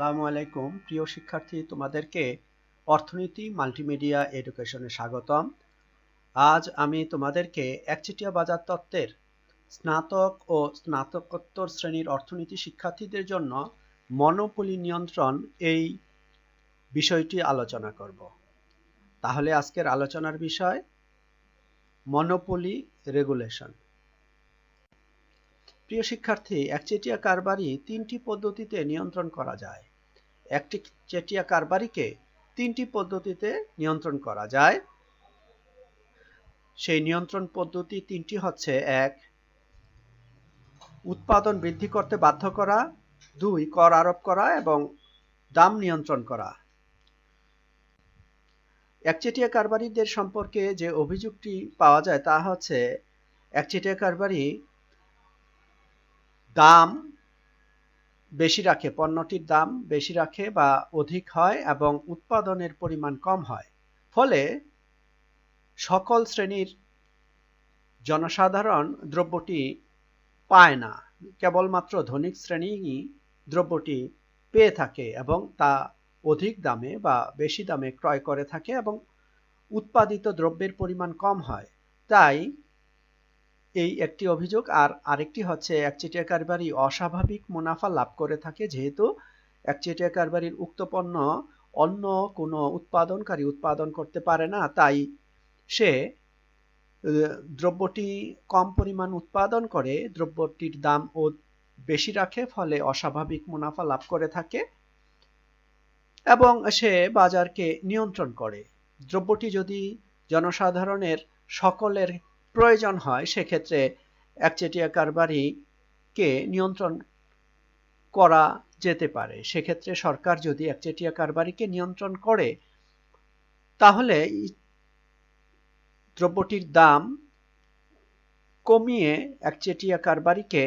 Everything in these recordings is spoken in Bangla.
আসসালামু আলাইকুম প্রিয় শিক্ষার্থী, তোমাদেরকে অর্থনীতি মাল্টিমিডিয়া এডুকেশনে স্বাগতম। আজ আমি তোমাদেরকে একচেটিয়া বাজার তত্ত্বের স্নাতক ও স্নাতকোত্তর শ্রেণীর অর্থনীতি শিক্ষার্থীদের জন্য মনোপলি নিয়ন্ত্রণ এই বিষয়টি আলোচনা করব। তাহলে আজকের আলোচনার বিষয় মনোপলি রেগুলেশন। প্রিয় শিক্ষার্থী, একচেটিয়া কারবারি তিনটি পদ্ধতিতে নিয়ন্ত্রণ করা যায়। একচেটিয়া কারবারিকে তিনটি পদ্ধতিতে নিয়ন্ত্রণ করা যায়। সেই নিয়ন্ত্রণ পদ্ধতি তিনটি হচ্ছে: ১. উৎপাদন বৃদ্ধি করতে বাধ্য করা, ২. কর আরোপ করা এবং দাম নিয়ন্ত্রণ করা। একচেটিয়া কারবারিদের সম্পর্কে যে অভিযোগটি পাওয়া যায় তা হচ্ছে একচেটিয়া কারবারি দাম বেশি রাখে, পণ্যটির দাম বেশি রাখে বা অধিক হয় এবং উৎপাদনের পরিমাণ কম হয়। ফলে সকল শ্রেণীর জনসাধারণ দ্রব্যটি পায় না, কেবলমাত্র ধনিক শ্রেণীই দ্রব্যটি পেয়ে থাকে এবং তা অধিক দামে বা বেশি দামে ক্রয় করে থাকে এবং উৎপাদিত দ্রব্যের পরিমাণ কম হয়। তাই এই একটি অভিযোগ। আর আরেকটি হচ্ছে একচেটিয়া কারবারি অস্বাভাবিক মুনাফা লাভ করে থাকে, যেহেতু একচেটিয়া কারবারির উক্ত পণ্য অন্য কোনো উৎপাদনকারী উৎপাদন করতে পারে না, তাই সে দ্রব্যটি কম পরিমাণ উৎপাদন করে দ্রব্যটির দাম ও বেশি রাখে, ফলে অস্বাভাবিক মুনাফা লাভ করে থাকে এবং সে বাজারকে নিয়ন্ত্রণ করে। দ্রব্যটি যদি জনসাধারণের সকলের প্রয়োজন হয়, সেক্ষেত্রে একচেটিয়া কারবারিকে নিয়ন্ত্রণ করা যেতে পারে। সেক্ষেত্রে সরকার যদি একচেটিয়া কারবারিকে নিয়ন্ত্রণ করে, তাহলে দ্রব্যটির দাম কমিয়ে একচেটিয়া কারবারিকে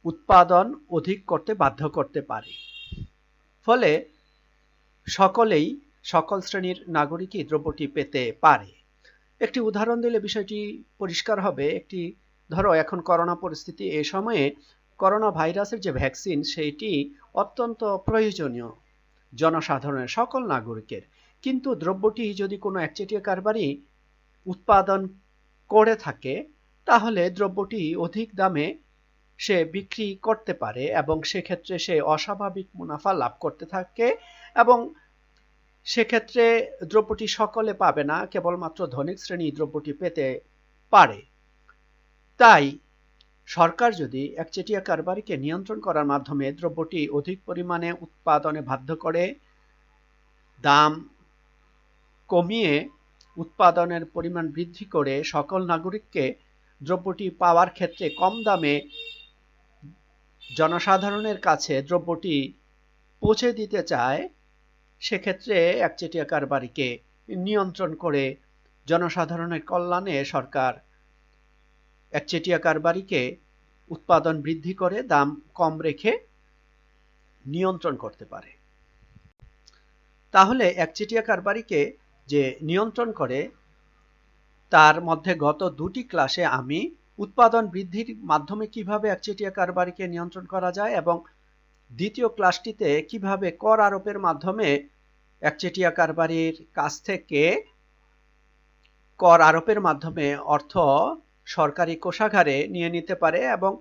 উৎপাদন অধিক করতে বাধ্য করতে পারে। ফলে সকল শ্রেণীর নাগরিকই দ্রব্যটি পেতে পারে। একটি উদাহরণ দিলে বিষয়টি পরিষ্কার হবে। ধরো এখন করোনা পরিস্থিতি, এ সময়ে করোনা ভাইরাসের যে ভ্যাকসিন, সেইটি অত্যন্ত প্রয়োজনীয় জনসাধারণের, সকল নাগরিকের। কিন্তু দ্রব্যটি যদি কোনো একচেটিয়া কারবারি উৎপাদন করে থাকে, তাহলে দ্রব্যটি অধিক দামে সে বিক্রি করতে পারে এবং সেক্ষেত্রে সে অস্বাভাবিক মুনাফা লাভ করতে থাকে এবং সেক্ষেত্রে দ্রব্যটি সকলে পাবে না, কেবলমাত্র ধনিক শ্রেণী দ্রব্যটি পেতে পারে। তাই সরকার যদি একচেটিয়া কারবারিকে নিয়ন্ত্রণ করার মাধ্যমে দ্রব্যটি অধিক পরিমাণে উৎপাদনে বাধ্য করে, দাম কমিয়ে উৎপাদনের পরিমাণ বৃদ্ধি করে সকল নাগরিককে দ্রব্যটি পাওয়ার ক্ষেত্রে কম দামে জনসাধারণের কাছে দ্রব্যটি পৌঁছে দিতে চায়, সেক্ষেত্রে একচেটিয়া কারবারিকে নিয়ন্ত্রণ করে জনসাধারণের কল্যাণে সরকার একচেটিয়া কারবারিকে উৎপাদন বৃদ্ধি করে দাম কম রেখে নিয়ন্ত্রণ করতে পারে। তাহলে একচেটিয়া কারবারিকে যে নিয়ন্ত্রণ করে, তার মধ্যে গত দুটি ক্লাসে আমি উৎপাদন বৃদ্ধির মাধ্যমে কিভাবে একচেটিয়া কারবারিকে নিয়ন্ত্রণ করা যায় এবং দ্বিতীয় ক্লাসটিতে কিভাবে কর আরোপের মাধ্যমে একচেটিয়া কারবারির কাছ থেকে কর আরোপের মাধ্যমে অর্থ সরকারি কোষাগারে নিয়ে নিতে পারে এবং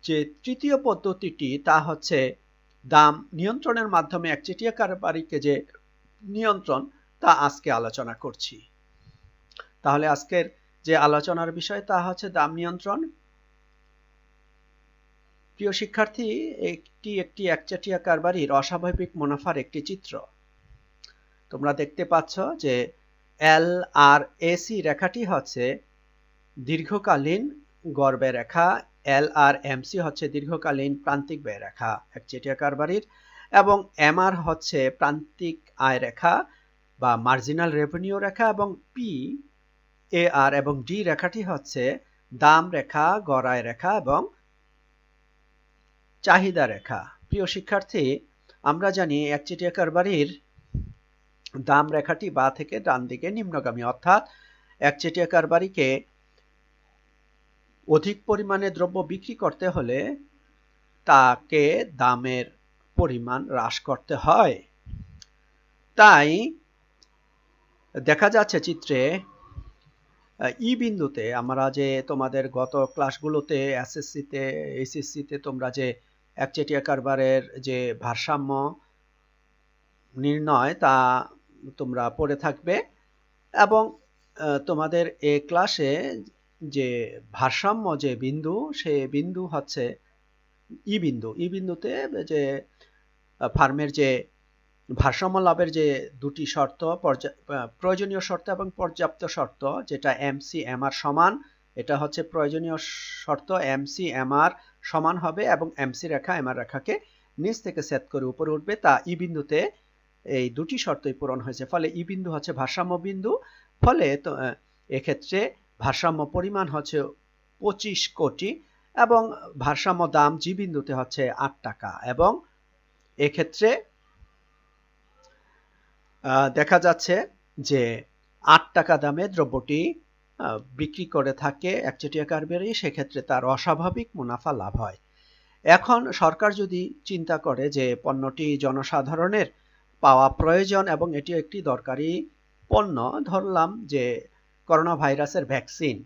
যে তৃতীয় পদ্ধতিটি, তা হচ্ছে দাম নিয়ন্ত্রণের মাধ্যমে একচেটিয়া কারবারিকে যে নিয়ন্ত্রণ, তা আজকে আলোচনা করছি। তাহলে আজকের যে আলোচনার বিষয় তা হচ্ছে দাম নিয়ন্ত্রণ। প্রিয় শিক্ষার্থী, একটি একচেটিয়া কারবারির অস্বাভাবিক মুনাফার একটি চিত্র তোমরা দেখতে পাচ্ছ যে LRAC রেখাটি হচ্ছে দীর্ঘকালীন গড় ব্যয় রেখা, LRMC হচ্ছে দীর্ঘকালীন প্রান্তিক ব্যয় রেখা একচেটিয়া কারবারির, এবং MR হচ্ছে প্রান্তিক আয় রেখা বা মার্জিনাল রেভিনিউ রেখা, এবং PAR এবং D রেখাটি হচ্ছে দাম রেখা, গড় আয় রেখা এবং চাহিদা রেখা। প্রিয় শিক্ষার্থী, আমরা জানি একচেটিয়া কারবারির দাম রেখাটি বাঁ থেকে ডান দিকে নিম্নগামী, অর্থাৎ একচেটিয়া কারবারিকে অধিক পরিমাণে দ্রব্য বিক্রি করতে হলে তাকে দামের পরিমাণ হ্রাস করতে হয়। তাই দেখা যাচ্ছে চিত্রে ই বিন্দুতে আমরা যে তোমাদের গত ক্লাসগুলোতে এসএসসিতে এইচএসসিতে তোমরা যে একচেটিয়া কারবারের যে ভারসাম্য নির্ণয় তা তোমরা পড়ে থাকবে এবং তোমাদের এই ক্লাসে যে ভারসাম্য যে বিন্দু সে বিন্দু হচ্ছে ই বিন্দু। ই বিন্দুতে যে ফার্মের যে ভারসাম্য লাভের যে দুটি শর্ত, প্রয়োজনীয় শর্ত এবং পর্যাপ্ত শর্ত, যেটা এমসি এমআর সমান, এটা হচ্ছে প্রয়োজনীয় শর্ত এমসি এমআর সমান হবে এবং এমসি রেখা এমআর রেখাকে নিচ থেকে সেট করে উপরে উঠবে, তা ই বিন্দুতে এই দুটি শর্তই পূরণ হয়েছে। ফলে ই বিন্দু হচ্ছে ভারসাম্য বিন্দু। ফলে তো এক্ষেত্রে ভারসাম্য পরিমাণ হচ্ছে 25 কোটি এবং ভারসাম্য দাম জি বিন্দুতে হচ্ছে 8 টাকা। এবং এক্ষেত্রে দেখা যাচ্ছে যে 8 টাকা দামে দ্রব্যটি বিক্রি করে থাকে একচেটিয়া কারবারি, সেক্ষেত্রে তার অস্বাভাবিক মুনাফা লাভ হয়। এখন সরকার যদি চিন্তা করে যে পণ্যটি জনসাধারণের পাওয়া প্রয়োজন এবং এটি একটি দরকারি পণ্য, ধরলাম যে করোনা ভাইরাসের ভ্যাকসিন,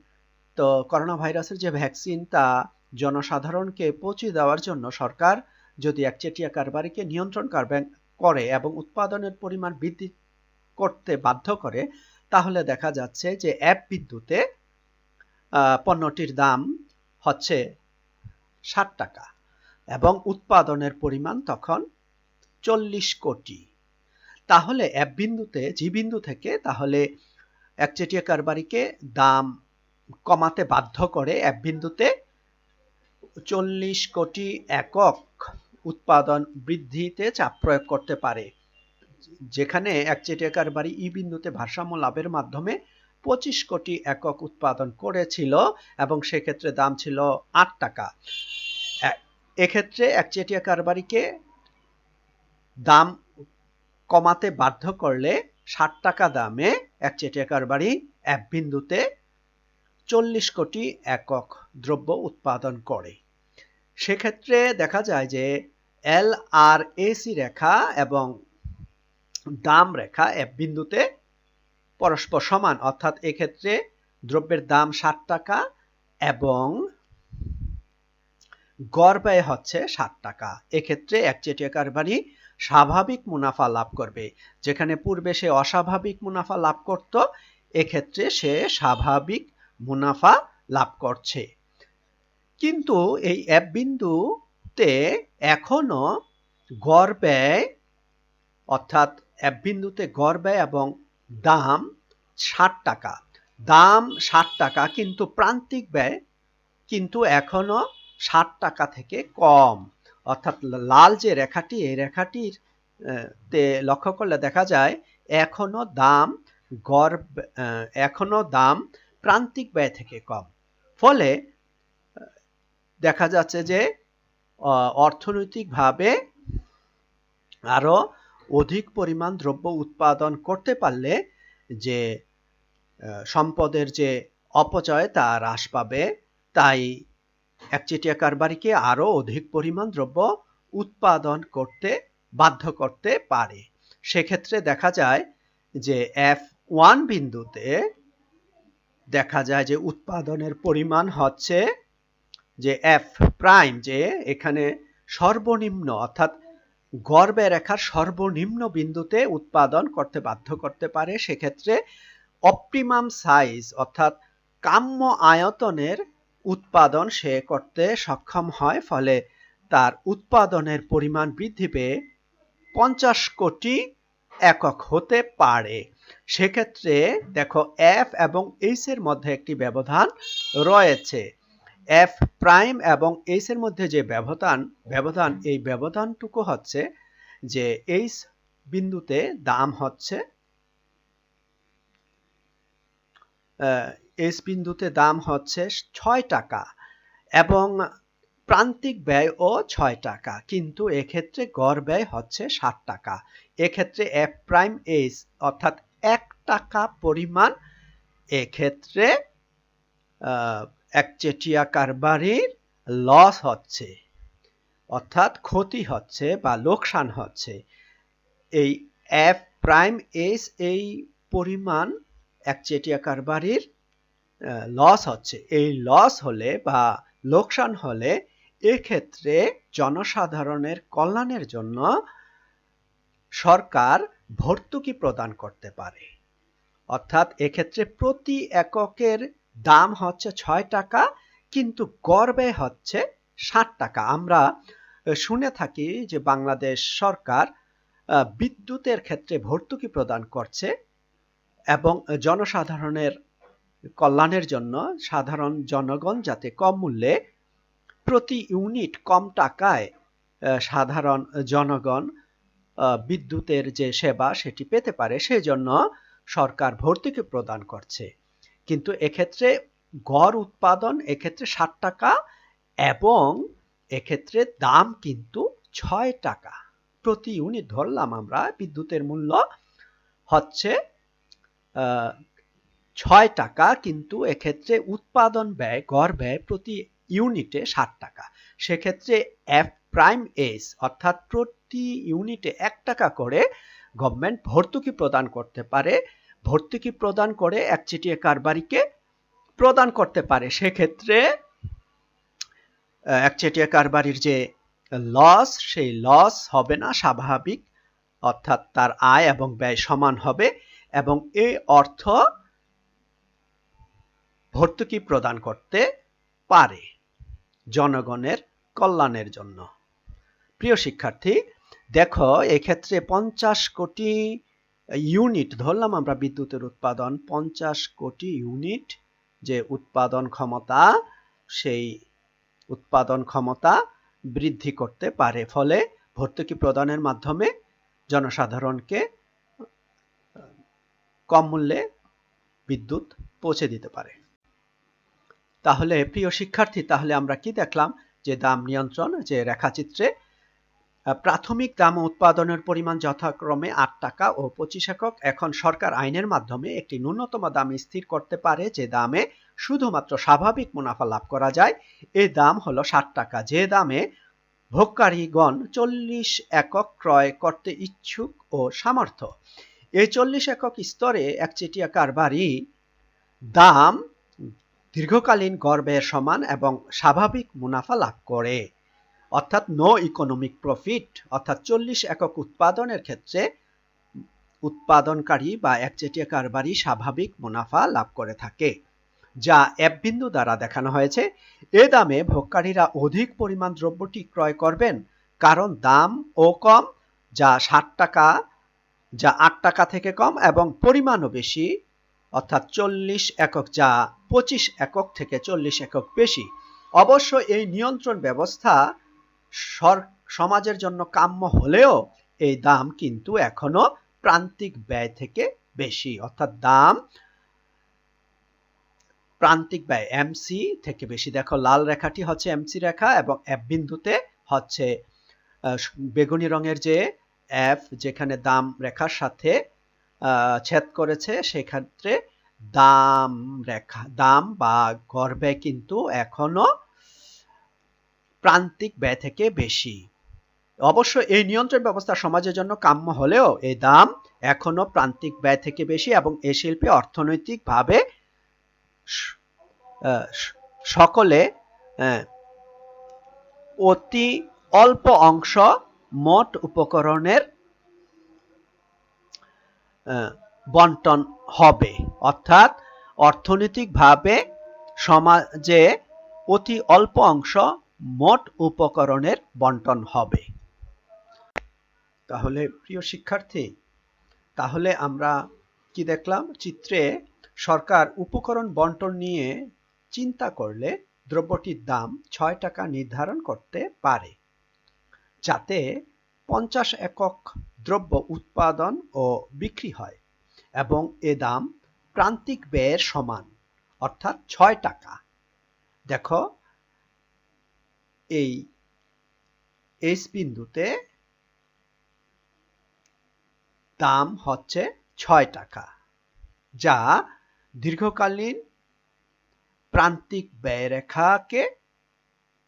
তো করোনা ভাইরাসের যে ভ্যাকসিন তা জনসাধারণকে পৌঁছে দেওয়ার জন্য সরকার যদি একচেটিয়া কারবারিকে নিয়ন্ত্রণ করে এবং উৎপাদনের পরিমাণ বৃদ্ধি করতে বাধ্য করে, তাহলে দেখা যাচ্ছে যে এক বিন্দুতে পণ্যটির দাম হচ্ছে 60 টাকা এবং উৎপাদনের পরিমাণ তখন 40 কোটি। তাহলে এক বিন্দুতে জি বিন্দু থেকে তাহলে একচেটিয়া কারবারিকে দাম কমাতে বাধ্য করে এক বিন্দুতে 40 কোটি একক উৎপাদন বৃদ্ধিতে চাপ প্রয়োগ করতে পারে, যেখানে একচেটিয়া কারবারি ই বিন্দুতে ভারসাম্য লাভের মাধ্যমে 25 কোটি একক উৎপাদন করেছিল এবং সেক্ষেত্রে দাম ছিল 8 টাকা। এক্ষেত্রে একচেটিয়া কারবারিকে দাম কমাতে বাধ্য করলে 60 টাকা দামে একচেটিয়া কারবারি এক বিন্দুতে 40 কোটি একক দ্রব্য উৎপাদন করে। সেক্ষেত্রে দেখা যায় যে এল আর এসি রেখা এবং দাম রেখা এক বিন্দুতে পরস্পর সমান, অর্থাৎ এক্ষেত্রে দ্রব্যের দাম 60 টাকা এবং গড় ব্যয় হচ্ছে 60 টাকা। এক্ষেত্রে একচেটিয়া কারবারি স্বাভাবিক মুনাফা লাভ করবে। যেখানে পূর্বে সে অস্বাভাবিক মুনাফা লাভ করত, এক্ষেত্রে সে স্বাভাবিক মুনাফা লাভ করছে। কিন্তু এই এক বিন্দুতে এখনো গড় ব্যয়, অর্থাৎ এক বিন্দুতে গড় ব্যয় এবং দাম 60 টাকা, দাম 60 টাকা কিন্তু প্রান্তিক ব্যয় কিন্তু এখনো 60 টাকা থেকে কম। অর্থাৎ লাল যে রেখাটি, এই রেখাটির তে লক্ষ্য করলে দেখা যায় এখনো দাম প্রান্তিক ব্যয় থেকে কম। ফলে দেখা যাচ্ছে যে অর্থনৈতিকভাবে আরো অধিক পরিমাণ দ্রব্য উৎপাদন করতে পারলে যে সম্পদের যে অপচয় তা হ্রাস পাবে। তাই একচেটিয়া কারবারিকে আরো অধিক পরিমাণ দ্রব্য উৎপাদন করতে বাধ্য করতে পারে। সেক্ষেত্রে দেখা যায় যে F1 বিন্দুতে দেখা যায় যে উৎপাদনের পরিমাণ হচ্ছে যে এফ প্রাইম, যে এখানে সর্বনিম্ন অর্থাৎ গড় ব্যয় রেখার সর্বনিম্ন বিন্দুতে উৎপাদন করতে বাধ্য করতে পারে। সেক্ষেত্রে অপটিমাম সাইজ অর্থাৎ কাম্য আয়তনের উৎপাদন সে করতে সক্ষম হয়। ফলে তার উৎপাদনের পরিমাণ বৃদ্ধি পেয়ে 50 কোটি একক হতে পারে। সেক্ষেত্রে দেখো এফ এবং এইচ এর মধ্যে একটি ব্যবধান রয়েছে। এফ প্রাইম এবং এইচ এর মধ্যে যে ব্যবধান এই ব্যবধানটুকু হচ্ছে যে এইচ বিন্দুতে দাম হচ্ছে 6 টাকা এবং প্রান্তিক ব্যয় ও 6 টাকা, কিন্তু এক্ষেত্রে গড় ব্যয় হচ্ছে 60 টাকা। এক্ষেত্রে এফ প্রাইম এইচ অর্থাৎ 1 টাকা পরিমাণ এক্ষেত্রে একচেটিয়া কারবারির লস হচ্ছে। অর্থাৎ ক্ষতি হচ্ছে বা লোকসান হচ্ছে। এই এফ প্রাইম এস এই পরিমাণ একচেটিয়া কারবারির লস হচ্ছে। এই লস হলে বা লোকসান হলে এক্ষেত্রে জনসাধারণের কল্যাণের জন্য সরকার ভর্তুকি প্রদান করতে পারে। অর্থাৎ এক্ষেত্রে প্রতি এককের দাম হচ্ছে ৬ টাকা, কিন্তু গড় ব্যয় হচ্ছে ৬০ টাকা। আমরা শুনে থাকি যে বাংলাদেশ সরকার বিদ্যুতের ক্ষেত্রে ভর্তুকি প্রদান করছে এবং জনসাধারণের কল্যাণের জন্য সাধারণ জনগণ যাতে কম মূল্যে প্রতি ইউনিট কম টাকায় সাধারণ জনগণ বিদ্যুতের যে সেবা সেটি পেতে পারে, সেই জন্য সরকার ভর্তুকি প্রদান করছে। কিন্তু এক্ষেত্রে গড় উৎপাদন এক্ষেত্রে ৬০ টাকা এবং এক্ষেত্রে দাম কিন্তু ৬ টাকা প্রতি ইউনিট। ধরলাম আমরা বিদ্যুতের মূল্য হচ্ছে ৬ টাকা, কিন্তু এক্ষেত্রে উৎপাদন ব্যয় গড় ব্যয় প্রতি ইউনিটে ৬০ টাকা। সেক্ষেত্রে এফ প্রাইম এস অর্থাৎ প্রতি ইউনিটে ১ টাকা করে গভর্নমেন্ট ভর্তুকি প্রদান করতে পারে, ভর্তুকি প্রদান করে একচেটিয়া কারবারিকে প্রদান করতে পারে। সেক্ষেত্রে একচেটিয়া কারবারির যে লস, সেই লস হবে না, স্বাভাবিক, অর্থাৎ তার আয় এবং ব্যয় সমান হবে এবং এই অর্থ ভর্তুকি প্রদান করতে পারে জনগণের কল্যাণের জন্য। প্রিয় শিক্ষার্থী, দেখো এক্ষেত্রে ৫০ কোটি ইউনিট ধরলাম আমরা বিদ্যুতের উৎপাদন, ৫০ কোটি ইউনিট যে উৎপাদন ক্ষমতা, সেই উৎপাদন ক্ষমতা বৃদ্ধি করতে পারে, ফলে ভর্তুকি প্রদানের মাধ্যমে জনসাধারণকে কম মূল্যে বিদ্যুৎ পৌঁছে দিতে পারে। তাহলে প্রিয় শিক্ষার্থী, তাহলে আমরা কি দেখলাম যে দাম নিয়ন্ত্রণ যে রেখাচিত্রে প্রাথমিক দাম উৎপাদনের পরিমাণ যথাক্রমে ৮ টাকা ও ২৫ একক। এখন সরকার আইনের মাধ্যমে একটি ন্যূনতম দাম স্থির করতে পারে যে দামে শুধুমাত্র স্বাভাবিক মুনাফা লাভ করা যায়। এই দাম হলো ৬০ টাকা, যে দামে ভোগকারীগণ ৪০ একক ক্রয় করতে ইচ্ছুক ও সামর্থ্য। এই ৪০ একক স্তরে একচেটিয়া কারবারি দাম দীর্ঘকালীন গড় ব্যয়ের সমান এবং স্বাভাবিক মুনাফা লাভ করে, অর্থাৎ নো ইকোনমিক প্রফিট। অর্থাৎ ৪০ একক উৎপাদনের ক্ষেত্রে উৎপাদনকারী বা একচেটিয়া কারবারি স্বাভাবিক মুনাফা লাভ করে থাকে, যা এফ বিন্দু দ্বারা দেখানো হয়েছে। এ দামে ভোগকারীরা অধিক পরিমাণ দ্রব্যটি ক্রয় করবেন, কারণ দাম ও কম, যা ৬০ টাকা, যা ৮ টাকা থেকে কম, এবং পরিমাণও বেশি, অর্থাৎ ৪০ একক, যা ২৫ একক থেকে ৪০ একক বেশি। অবশ্য এই নিয়ন্ত্রণ ব্যবস্থা সমাজের জন্য কাম্য হলেও এই দাম কিন্তু এখনো প্রান্তিক ব্যয় থেকে বেশি, অর্থাৎ দাম প্রান্তিক ব্যয় এমসি থেকে বেশি। দেখো লাল রেখাটি হচ্ছে এমসি রেখা এবং এফ বিন্দুতে হচ্ছে বেগুনি রঙের যে এফ, যেখানে দাম রেখার সাথে ছেদ করেছে, সেক্ষেত্রে দাম রেখা, দাম বা গড় ব্যয় কিন্তু এখনো প্রান্তিক ব্যয় থেকে বেশি। অবশ্য এই নিয়ন্ত্রণ ব্যবস্থা সমাজের জন্য কাম্য হলেও এই দাম এখনো প্রান্তিক ব্যয় থেকে বেশি এবং এই শিল্পে অর্থনৈতিকভাবে সকলে অতি অল্প অংশ মোট উপকরণের বন্টন হবে, অর্থাৎ অর্থনৈতিকভাবে সমাজে অতি অল্প অংশ মোট উপকরণের বন্টন হবে। তাহলে প্রিয় শিক্ষার্থী, তাহলে আমরা কি দেখলাম? চিত্রে সরকার উপকরণ বন্টন নিয়ে চিন্তা করলে দ্রব্যটির দাম ৬ টাকা নির্ধারণ করতে পারে, যাতে ৫০ একক দ্রব্য উৎপাদন ও বিক্রি হয় এবং এ দাম প্রান্তিক ব্যয়ের সমান, অর্থাৎ ৬ টাকা। দেখো এই এস বিন্দুতে দাম হচ্ছে ৬ টাকা, যা দীর্ঘকালীন প্রান্তিক ব্যয় রেখাকে,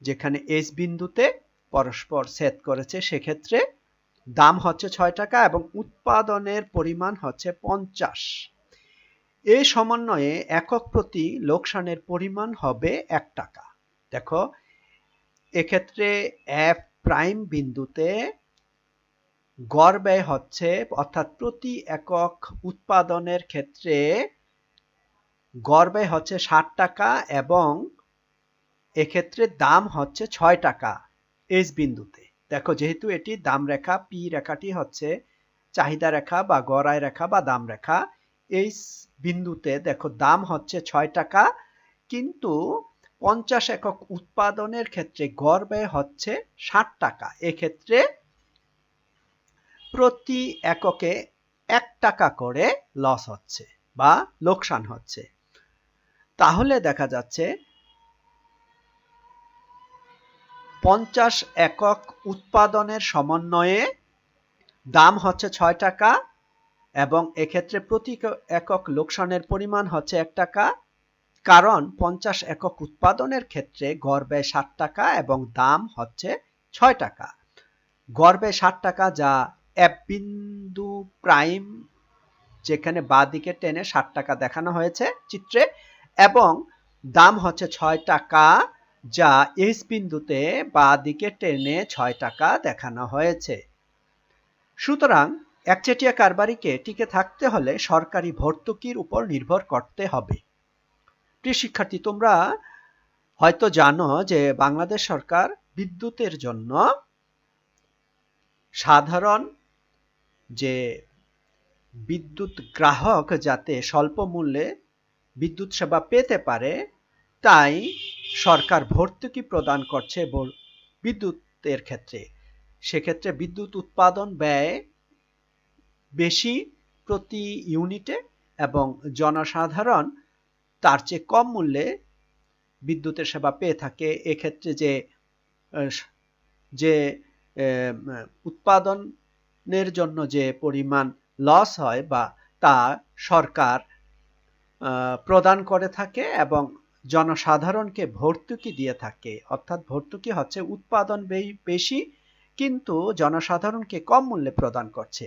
যেখানে এস বিন্দুতে পরস্পর ছেদ করেছে, সেক্ষেত্রে দাম হচ্ছে 6 টাকা এবং উৎপাদনের পরিমাণ হচ্ছে 50। এই সমন্বয়ে একক প্রতি লোকসানের পরিমাণ হবে 1 টাকা। দেখো এক্ষেত্রে এফ প্রাইম বিন্দুতে গড় ব্যয় হচ্ছে, অর্থাৎ প্রতি একক উৎপাদনের ক্ষেত্রে গড় ব্যয় হচ্ছে 60 টাকা এবং এক্ষেত্রে দাম হচ্ছে 6 টাকা এইচ বিন্দুতে। দেখো যেহেতু এটি দাম রেখা, পি রেখাটি হচ্ছে চাহিদা রেখা বা গড় আয় রেখা বা দাম রেখা, এইচ বিন্দুতে দেখো দাম হচ্ছে 6 টাকা, কিন্তু 50 একক উৎপাদনের ক্ষেত্রে গড় ব্যয় হচ্ছে 60 টাকা। এক্ষেত্রে প্রতি এককে 1 টাকা করে লস হচ্ছে বা লোকসান হচ্ছে। তাহলে দেখা যাচ্ছে 50 একক উৎপাদনের সমন্বয়ে দাম হচ্ছে 6 টাকা এবং এক্ষেত্রে প্রতি একক লোকসানের পরিমাণ হচ্ছে 1 টাকা, কারণ 50 একক উৎপাদনের ক্ষেত্রে গড় ব্যয় 60 টাকা এবং দাম হচ্ছে 6 টাকা। গড় ব্যয় 60 টাকা, যা এফ বিন্দু প্রাইম, যেখানে বাঁ দিকে টেনে 60 টাকা দেখানো হয়েছে চিত্রে, এবং দাম হচ্ছে 6 টাকা, যা এইচ বিন্দুতে বাঁ দিকে টেনে 6 টাকা দেখানো হয়েছে। সুতরাং একচেটিয়া কারবারিকে টিকে থাকতে হলে সরকারি ভর্তুকির উপর নির্ভর করতে হবে। প্রিয় শিক্ষার্থী, তোমরা হয়তো জানো যে বাংলাদেশ সরকার বিদ্যুতের জন্য সাধারণ যে বিদ্যুৎ গ্রাহক যাতে স্বল্প মূল্যে বিদ্যুৎ সেবা পেতে পারে, তাই সরকার ভর্তুকি প্রদান করছে বিদ্যুতের ক্ষেত্রে। সেক্ষেত্রে বিদ্যুৎ উৎপাদন ব্যয় বেশি প্রতি ইউনিটে এবং জনসাধারণ তার চেয়ে কম মূল্যে বিদ্যুতের সেবা পেয়ে থাকে। এক্ষেত্রে যে উৎপাদনের জন্য যে পরিমাণ লস হয় বা তা সরকার প্রদান করে থাকে এবং জনসাধারণকে ভর্তুকি দিয়ে থাকে। অর্থাৎ ভর্তুকি হচ্ছে উৎপাদন বেশি কিন্তু জনসাধারণকে কম মূল্যে প্রদান করছে।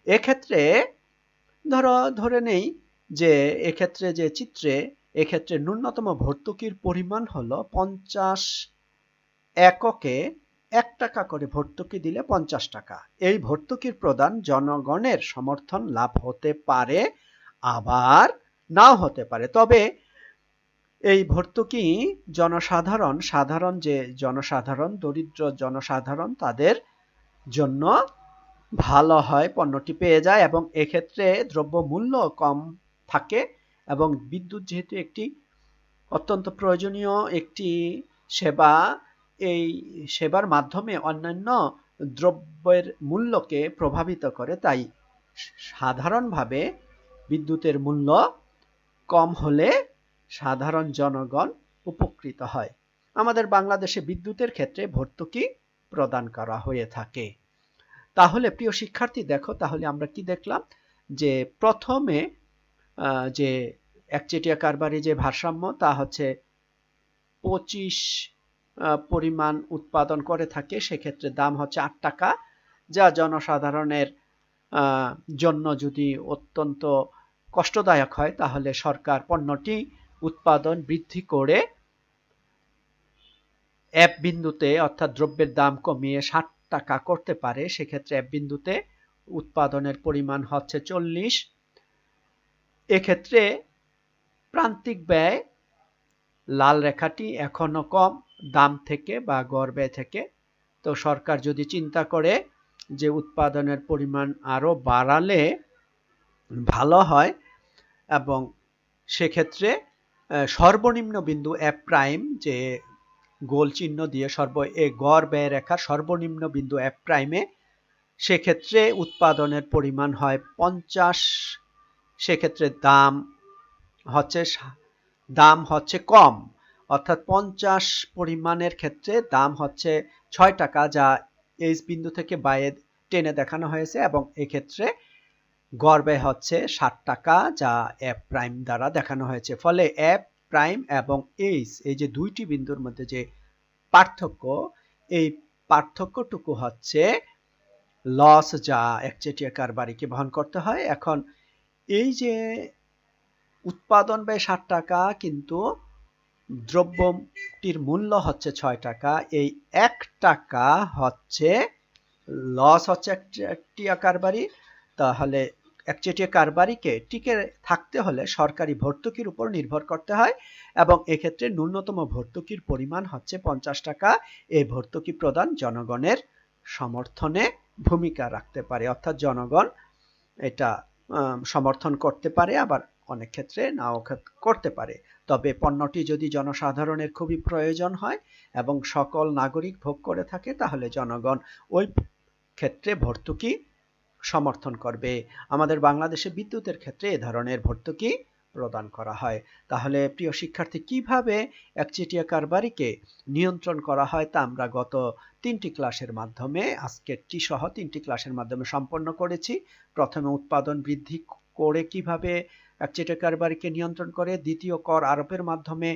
এক্ষেত্রে ধরে নেই যে এক্ষেত্রে যে চিত্রে, এক্ষেত্রে ন্যূনতম ভর্তুকির পরিমাণ হলো 50 এককে 1 টাকা করে ভর্তুকি দিলে 50 টাকা। এই ভর্তুকির প্রদান জনগণের সমর্থন লাভ হতে পারে, আবার নাও হতে পারে। তবে এই ভর্তুকি সাধারণ যে জনসাধারণ, দরিদ্র জনসাধারণ, তাদের জন্য ভালো হয়, পণ্যটি পেয়ে যায় এবং এক্ষেত্রে দ্রব্য মূল্য কম থাকে এবং বিদ্যুৎ যেহেতু একটি অত্যন্ত প্রয়োজনীয় একটি সেবা, এই সেবার মাধ্যমে অন্যান্য দ্রব্যের মূল্যকে প্রভাবিত করে, তাই সাধারণভাবে বিদ্যুতের মূল্য কম হলে সাধারণ জনগণ উপকৃত হয়। আমাদের বাংলাদেশে বিদ্যুতের ক্ষেত্রে ভর্তুকি প্রদান করা হয়ে থাকে। তাহলে প্রিয় শিক্ষার্থী, দেখো তাহলে আমরা কি দেখলাম যে প্রথমে যে একচেটিয়া কারবারি যে ভারসাম্য, তা হচ্ছে 25 পরিমাণ উৎপাদন করে থাকে, সেক্ষেত্রে দাম হচ্ছে 8 টাকা, যা জনসাধারণের জন্য যদি অত্যন্ত কষ্টদায়ক হয় তাহলে সরকার পণ্যটি উৎপাদন বৃদ্ধি করে এফ বিন্দুতে, অর্থাৎ দ্রব্যের দাম কমিয়ে 60 টাকা করতে পারে। সেক্ষেত্রে এফ বিন্দুতে উৎপাদনের পরিমাণ হচ্ছে 40। এক্ষেত্রে প্রান্তিক ব্যয়, লাল রেখাটি, এখনো কম দাম থেকে বা গড় ব্যয় থেকে। তো সরকার যদি চিন্তা করে যে উৎপাদনের পরিমাণ আরো বাড়ালে ভালো হয় এবং সেক্ষেত্রে সর্বনিম্ন বিন্দু এফ প্রাইম, যে গোল চিহ্ন দিয়ে গড় ব্যয় রেখার সর্বনিম্ন বিন্দু এফ প্রাইমে, সেক্ষেত্রে উৎপাদনের পরিমাণ হয় 50। সেক্ষেত্রে দাম হচ্ছে কম, অর্থাৎ 50 পরিমাণের ক্ষেত্রে দাম হচ্ছে 6 টাকা, যা এইচ বিন্দু থেকে বাইরে টেনে দেখানো হয়েছে, এবং এক্ষেত্রে গড় ব্যয় হচ্ছে 60 টাকা, যা এফ প্রাইম দ্বারা দেখানো হয়েছে। ফলে এফ প্রাইম এবং এইচ, এই যে দুইটি বিন্দুর মধ্যে যে পার্থক্য, এই পার্থক্যটুকু হচ্ছে লস যা একচেটিয়া কারবারিকে বহন করতে হয়। এখন এই যে উৎপাদন ব্যয় ৬০ টাকা, কিন্তু দ্রব্যটির মূল্য হচ্ছে ৬ টাকা, এই ১ টাকা হচ্ছে লস হচ্ছে একচেটিয়া কারবারি। তাহলে একচেটিয়া কারবারিকে টিকে থাকতে হলে সরকারি ভর্তুকির উপর নির্ভর করতে হয়, এবং এক্ষেত্রে ন্যূনতম ভর্তুকির পরিমাণ হচ্ছে ৫০ টাকা। এই ভর্তুকি প্রদান জনগণের সমর্থনে ভূমিকা রাখতে পারে, অর্থাৎ জনগণ এটা সমর্থন করতে পারে, আবার অনেক ক্ষেত্রে নাও করতে পারে। তবে পণ্যটি যদি জনসাধারণের খুবই প্রয়োজন হয় এবং সকল নাগরিক ভোগ করে থাকে, তাহলে জনগণ ওই ক্ষেত্রে ভর্তুকি সমর্থন করবে। আমাদের বাংলাদেশে বিদ্যুতের ক্ষেত্রে এ ধরনের ভর্তুকি প্রদান করা হয়। তাহলে প্রিয় শিক্ষার্থী, কিভাবে একচেটিয়া কারবারিকে নিয়ন্ত্রণ করা হয় তা আমরা গত ৩টি ক্লাসের মাধ্যমে, আজকেরটি সহ ৩টি ক্লাসের মাধ্যমে সম্পন্ন করেছি। প্রথমে উৎপাদন বৃদ্ধি করে কিভাবে একচেটিয়া কারবারিকে নিয়ন্ত্রণ করে, দ্বিতীয় কর আরোপের মাধ্যমে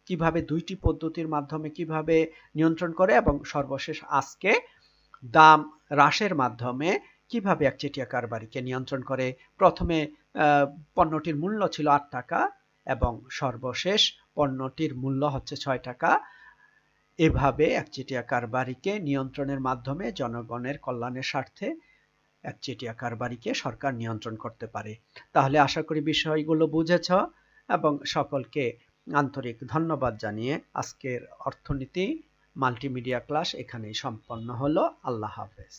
কিভাবে, ২টি পদ্ধতির মাধ্যমে কিভাবে নিয়ন্ত্রণ করে, এবং সর্বশেষ আজকে দাম হ্রাসের মাধ্যমে কিভাবে একচেটিয়া কারবারিকে নিয়ন্ত্রণ করে। প্রথমে পণ্যটির মূল্য ছিল ৮ টাকা এবং সর্বশেষ পণ্যটির মূল্য হচ্ছে ৬ টাকা। এভাবে একচেটিয়া কারবারিকে নিয়ন্ত্রণের মাধ্যমে জনগণের কল্যাণের স্বার্থে একচেটিয়া কারবারিকে সরকার নিয়ন্ত্রণ করতে পারে। তাহলে আশা করি বিষয়গুলো বুঝেছ, এবং সকলকে আন্তরিক ধন্যবাদ জানিয়ে আজকের অর্থনীতি মাল্টিমিডিয়া ক্লাস এখানেই সম্পন্ন হলো। আল্লাহ হাফেজ।